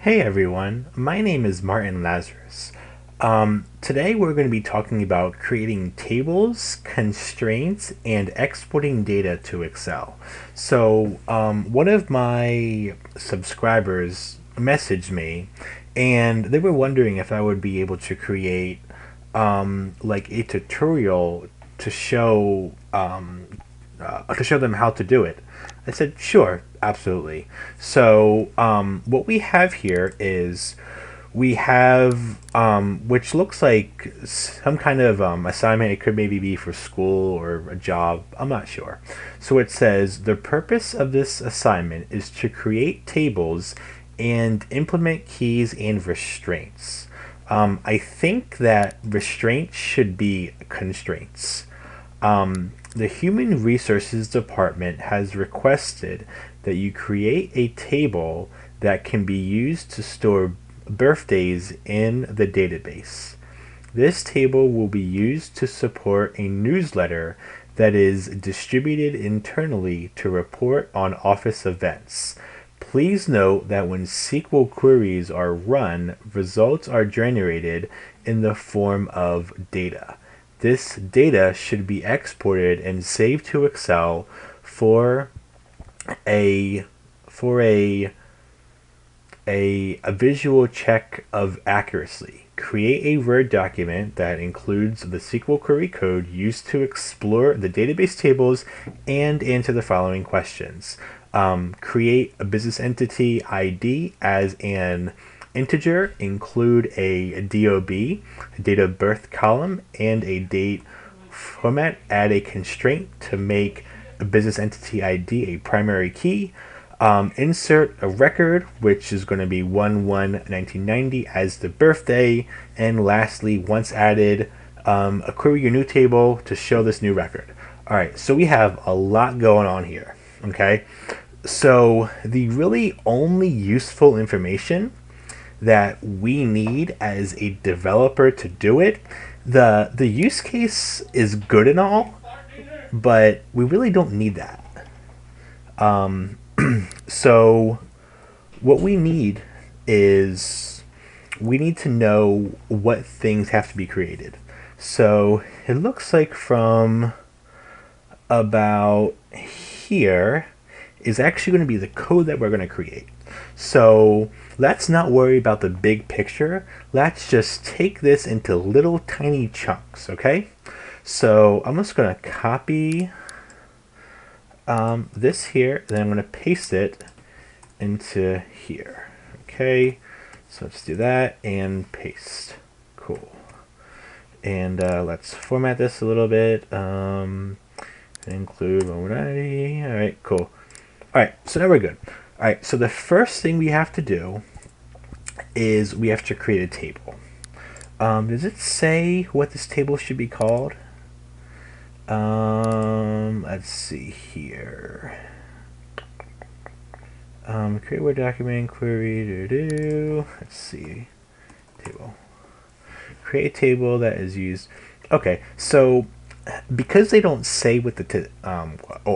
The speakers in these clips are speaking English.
Hey everyone, my name is Martin Lazarus. Today we're going to be talking about creating tables, constraints, and exporting data to Excel. One of my subscribers messaged me and they were wondering if I would be able to create like a tutorial to show them how to do it. I said, sure, absolutely. What we have here is we have, which looks like some kind of assignment. It could maybe be for school or a job. I'm not sure. So it says the purpose of this assignment is to create tables and implement keys and restraints. I think that restraints should be constraints. The Human Resources Department has requested that you create a table that can be used to store birthdays in the database. This table will be used to support a newsletter that is distributed internally to report on office events. Please note that when SQL queries are run, results are generated in the form of data. This data should be exported and saved to Excel for a for a visual check of accuracy. Create a Word document that includes the SQL query code used to explore the database tables and answer the following questions. Create a business entity ID as an integer, include a DOB, a date of birth column, and a date format. Add a constraint to make a business entity ID a primary key. Insert a record, which is going to be 1/1/1990 as the birthday. And lastly, once added, a query your new table to show this new record. All right, so we have a lot going on here. Okay, so the really only useful information that we need as a developer to do it, the use case is good and all, but we really don't need that. So what we need is we need to know what things have to be created. So it looks like from about here is actually going to be the code that we're going to create. So let's not worry about the big picture. Let's just take this into little tiny chunks, okay? So I'm just going to copy this here, then I'm going to paste it into here. Okay, so let's do that and paste. Cool. And let's format this a little bit. Include 190. All right, cool. All right, so now we're good. All right, so the first thing we have to do is we have to create a table. Does it say what this table should be called? Let's see here. Create Word document, query, let's see, table. Create a table that is used. Okay, so because they don't say what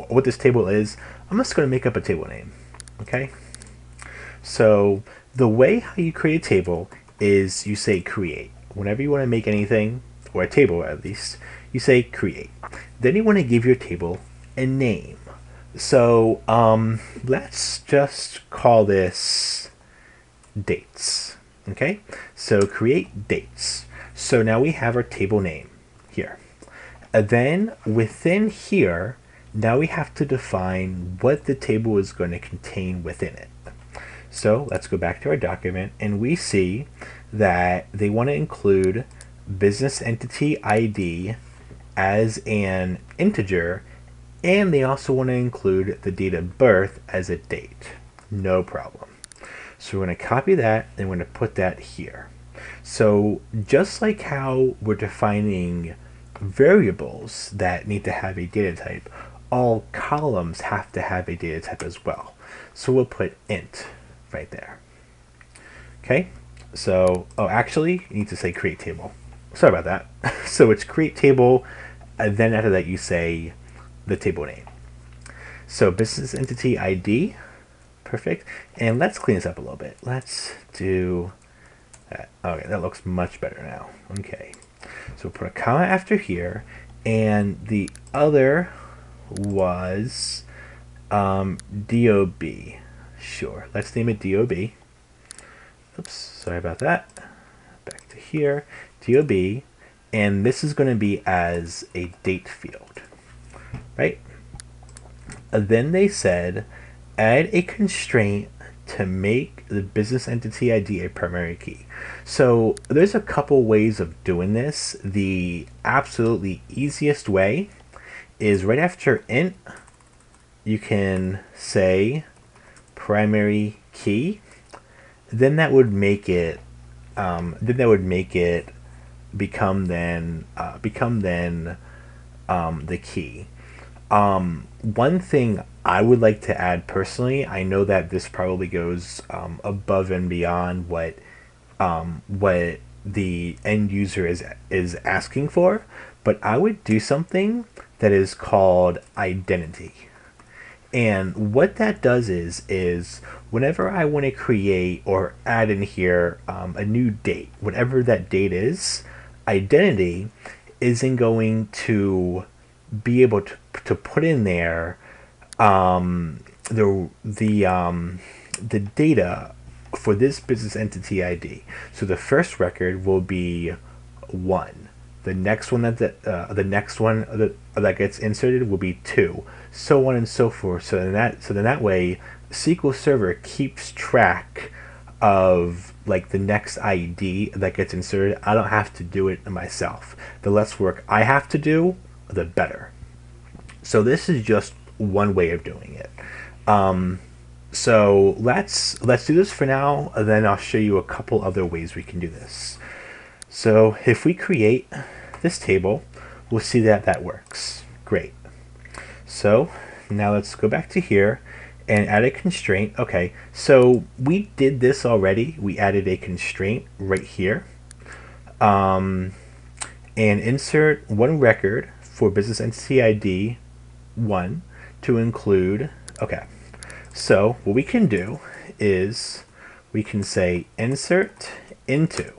what this table is, I'm just going to make up a table name. Okay, so the way how you create a table is you say create. Whenever you want to make anything, or a table at least, you say create. Then you want to give your table a name. So let's just call this dates. Okay, so create dates. So now we have our table name here. And then within here, now we have to define what the table is going to contain within it. So let's go back to our document and we see that they want to include business entity ID as an integer, and they also want to include the date of birth as a date. No problem. So we're going to copy that and we're going to put that here. So just like how we're defining variables that need to have a data type, all columns have to have a data type as well. So we'll put int right there. Okay, so, oh, actually, you need to say create table. Sorry about that. So it's create table, and then after that you say the table name. So business entity ID, Perfect. And let's clean this up a little bit. Let's do that. Okay, that looks much better now. Okay. So we'll put a comma after here, and the other was DOB. Sure. Let's name it DOB. Oops, sorry about that. Back to here. DOB. And this is going to be as a date field. Right? Then they said, add a constraint to make the business entity ID a primary key. So there's a couple ways of doing this. The absolutely easiest way is right after int, you can say primary key. Then that would make it become then the key. One thing I would like to add personally, I know that this probably goes above and beyond what the end user is asking for, but I would do something that is called identity. And what that does is whenever I want to create or add in here a new date, whatever that date is, identity isn't going to be able to put in there the data for this business entity ID. So the first record will be 1. The next one that gets inserted will be 2, so on and so forth. So then that way, SQL Server keeps track of like the next ID that gets inserted. I don't have to do it myself. The less work I have to do, the better. So this is just one way of doing it. So let's do this for now, and then I'll show you a couple other ways we can do this. So if we create this table, we'll see that that works. Great. So now let's go back to here and add a constraint. Okay, so we did this already. We added a constraint right here. And insert one record for business entity ID 1 to include, okay. So what we can do is we can say insert into.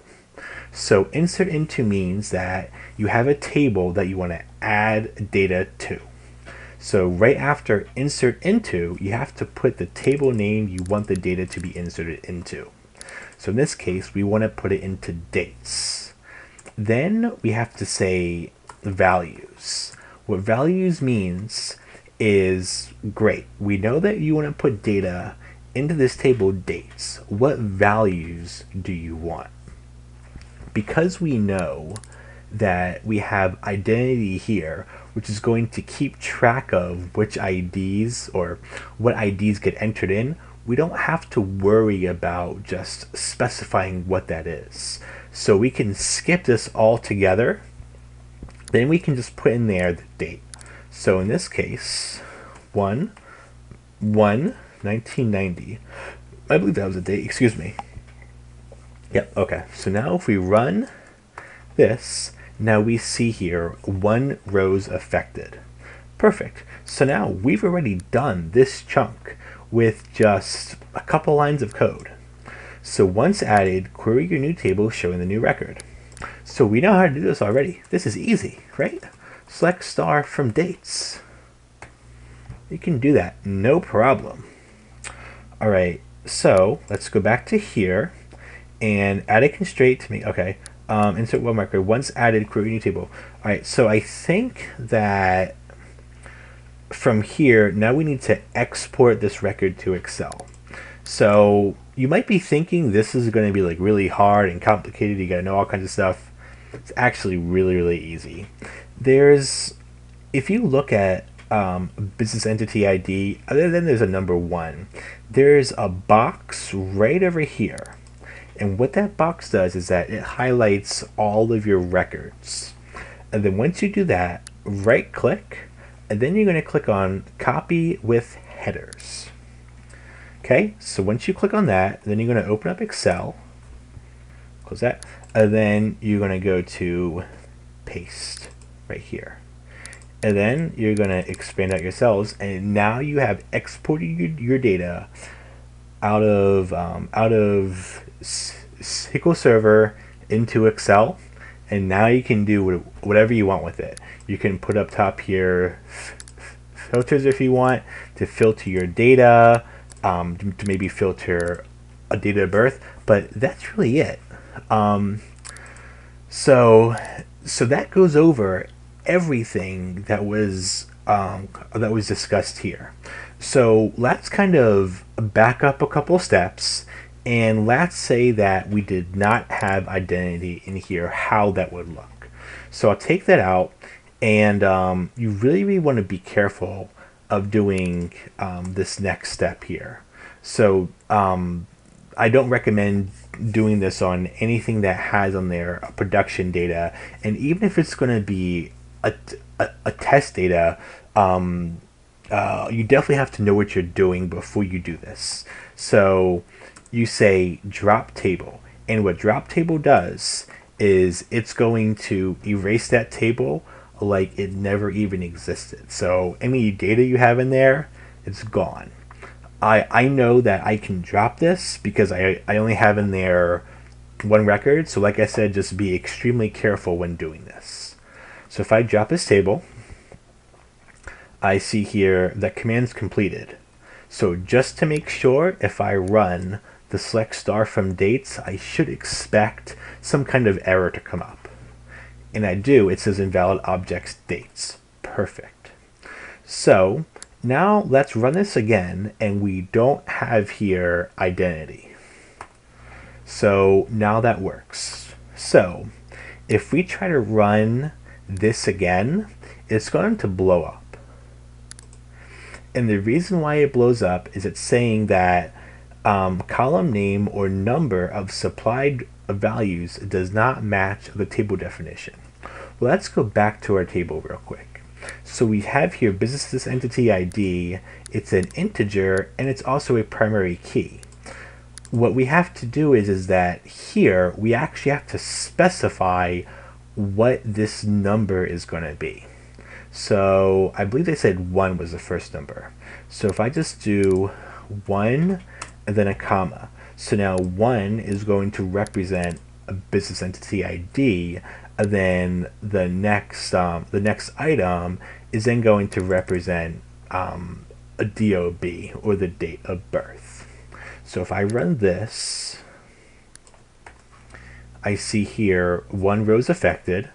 So insert into means that you have a table that you want to add data to. So right after insert into, you have to put the table name you want the data to be inserted into. So in this case, we want to put it into dates. Then we have to say values. What values means is, great, we know that you want to put data into this table dates. What values do you want? Because we know that we have identity here, which is going to keep track of which IDs or what IDs get entered in, we don't have to worry about just specifying what that is. So we can skip this altogether. Then we can just put in there the date. So in this case, 1/1/1990. I believe that was a date, excuse me. Yep, okay. So now if we run this, now we see here 1 rows affected. Perfect. So now we've already done this chunk with just a couple lines of code. So once added, query your new table showing the new record. So we know how to do this already. This is easy, right? Select star from dates. You can do that, no problem. All right, so let's go back to here and add a constraint to me. Okay, insert one marker. Once added, query new table. All right, so I think that from here, now we need to export this record to Excel. So you might be thinking this is going to be like really hard and complicated. You got to know all kinds of stuff. It's actually really, really easy. If you look at business entity ID, other than there's a number 1, there's a box right over here. And what that box does is that it highlights all of your records. And then once you do that, right click, and then you're going to click on copy with headers. Okay, so once you click on that, then you're going to open up Excel, close that, and then you're going to go to paste right here. And then you're going to expand out your cells, and now you have exported your data out of SQL Server into Excel, and now you can do whatever you want with it. You can put up top here filters if you want to filter your data, to maybe filter a date of birth, but that's really it. So that goes over everything that was discussed here. So let's kind of back up a couple steps, and let's say that we did not have identity in here, how that would look. So I'll take that out, and you really want to be careful of doing this next step here. So I don't recommend doing this on anything that has on there production data, and even if it's going to be a test data, you definitely have to know what you're doing before you do this. So you say drop table, and what drop table does is it's going to erase that table like it never even existed. So any data you have in there, it's gone. I know that I can drop this because I only have in there one record. So like I said, just be extremely careful when doing this. So if I drop this table, I see here that command's completed. So just to make sure, if I run the select star from dates, I should expect some kind of error to come up. And I do. It says invalid objects dates. Perfect. So now let's run this again, and we don't have here identity. So now that works. So if we try to run this again, it's going to blow up. And the reason why it blows up is it's saying that column name or number of supplied values does not match the table definition. Well, let's go back to our table real quick. So we have here business entity ID. It's an integer, and it's also a primary key. What we have to do is that here we actually have to specify what this number is going to be. So I believe they said 1 was the first number. So if I just do 1 and then a comma, so now 1 is going to represent a business entity ID, and then the next item is then going to represent a DOB, or the date of birth. So if I run this, I see here 1 row is affected.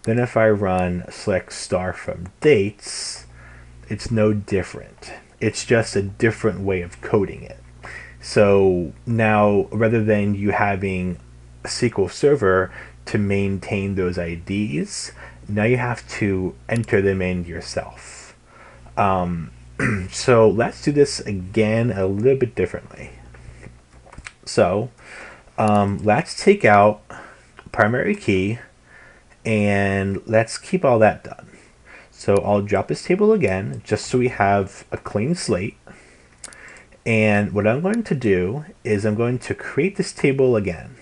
Then if I run select star from dates, it's no different. It's just a different way of coding it. So now, rather than you having a SQL Server to maintain those IDs, now you have to enter them in yourself. So let's do this again a little bit differently. So let's take out primary key, and let's keep all that done. So I'll drop this table again, just so we have a clean slate. And what I'm going to do is I'm going to create this table again.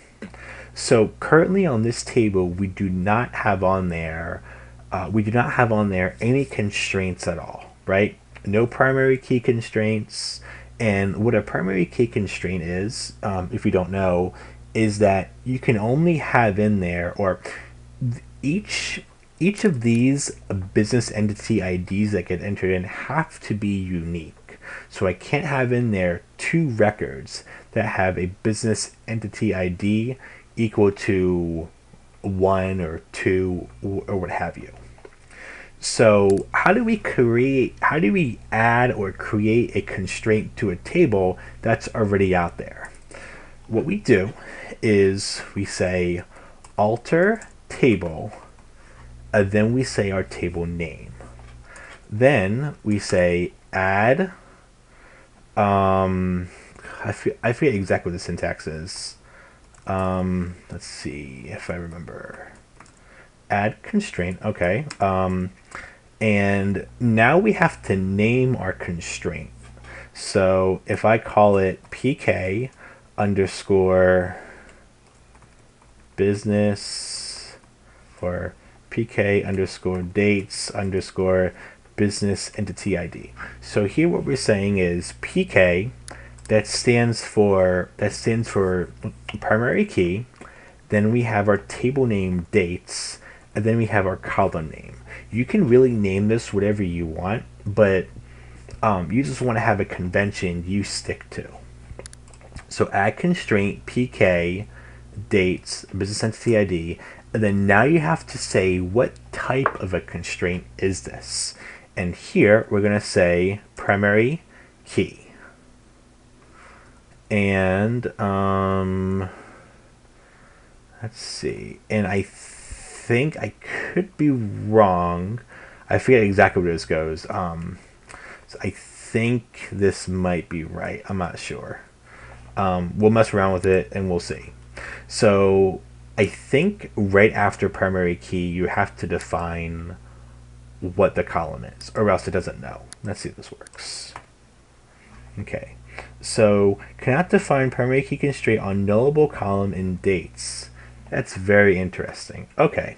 So currently on this table, we do not have on there any constraints at all, right? No primary key constraints. And what a primary key constraint is, if you don't know, is that you can only have in there, or each of these business entity IDs that get entered in have to be unique. So I can't have in there 2 records that have a business entity ID equal to 1 or 2 or what have you. So how do we add or create a constraint to a table that's already out there? What we do is we say alter table, and then we say our table name. Then we say add, I forget exactly what the syntax is. Let's see if I remember. Add constraint, okay. And now we have to name our constraint. So if I call it PK underscore business, or PK underscore dates underscore business entity ID. So here what we're saying is PK that stands for primary key. Then we have our table name dates, and then we have our column name. You can really name this whatever you want, but you just want to have a convention you stick to. So add constraint pk dates business entity ID, and then now you have to say what type of a constraint is this. And here we're going to say primary key. And let's see. And I think I could be wrong. I forget exactly where this goes. So I think this might be right. I'm not sure. We'll mess around with it and we'll see. So I think right after primary key, you have to define what the column is, or else it doesn't know. Let's see if this works. Okay. So cannot define primary key constraint on nullable column in dates. That's very interesting. Okay.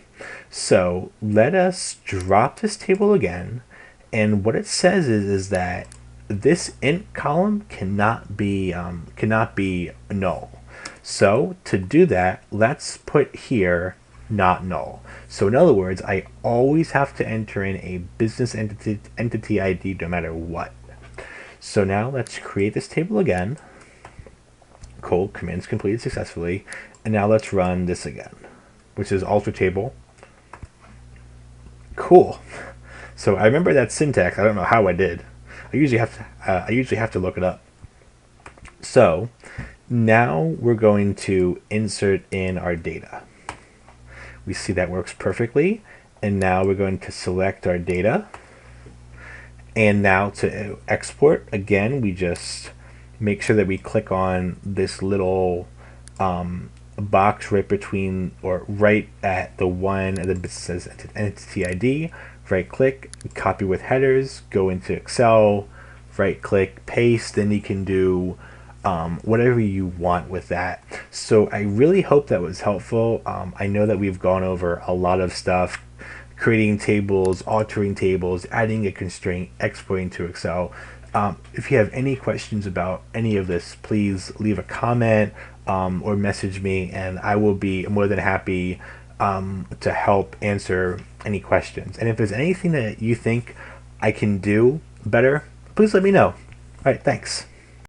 So let us drop this table again. And what it says is that this int column cannot be null. So to do that, let's put here not null. So in other words, I always have to enter in a business entity ID no matter what. So now let's create this table again. Cool, commands completed successfully. And now let's run this again, which is alter table. Cool. So I remember that syntax. I don't know how I did. I usually have to look it up. So now we're going to insert in our data. We see that works perfectly. And now we're going to select our data. And now to export, again, we just make sure that we click on this little box right between, or right at the one and the business entity ID. Right click, copy with headers, go into Excel, right click, paste, then you can do whatever you want with that. So I really hope that was helpful. I know that we've gone over a lot of stuff, creating tables, altering tables, adding a constraint, exporting to Excel. If you have any questions about any of this, please leave a comment or message me, and I will be more than happy to help answer any questions. And if there's anything that you think I can do better, please let me know. All right, thanks.